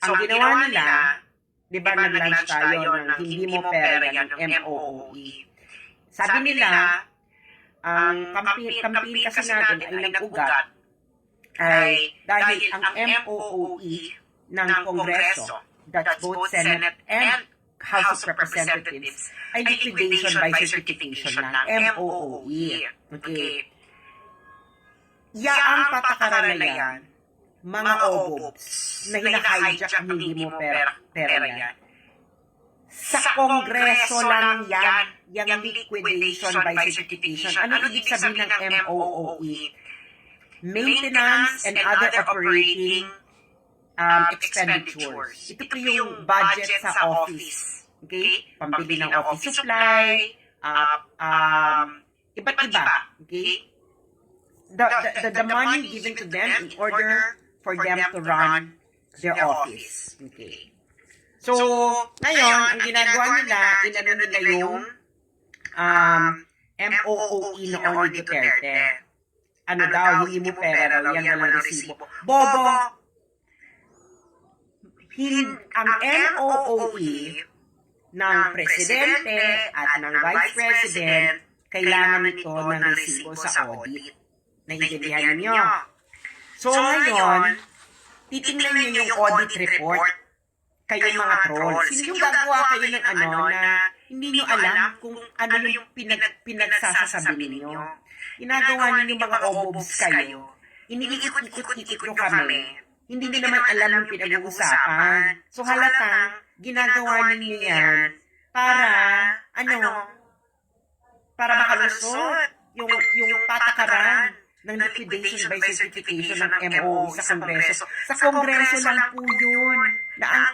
ang ginawa nila, di ba nag-launch tayo ng hindi mo pera yan, ng MOOE. Sabi nila, ang campaign kasi natin ay nag-ugat ay dahil ang MOOE ng Kongreso, that's both Senate and House of Representatives, ay liquidation by certification ng MOOE. Okay. Yaang patakaran na yan, mga obobs na hina-hijack ang hindi mo pera yan. Sa Kongreso lang yan, yung liquidation by certification. Ano ibig sabihin ng MOOE? Maintenance and other operating expenditures. Ito po yung budget sa office. Okay? Pambili ng office supply, iba't iba. Okay? The money given to them in order for them to run their office. Okay. So, ngayon, ang ginagawa nila, inano nila yung MOOE noon ni Duterte. Ano daw, hindi mo pera daw, yan walang resibo. Bobo! Ang MOOE ng Presidente at ng Vice President, kailangan ito ng resibo sa audit. Naiintindihan niyo? So ngayon, titingnan niyo yung audit report, kayo mga trolls. Hindi yung gagawa kayo ng na hindi niyo alam kung ano yung pinagsasasabi ninyo. Ginagawa ninyo mga obobs kayo. Iniikot-ikot nyo kami. Hindi niyo naman alam yung pinag-uusapan. So halatang ginagawa ninyo yan para, para makalusot yung patakaran ng liquidation by certification ng MOOE sa Kongreso. Sa Kongreso lang po yun na ang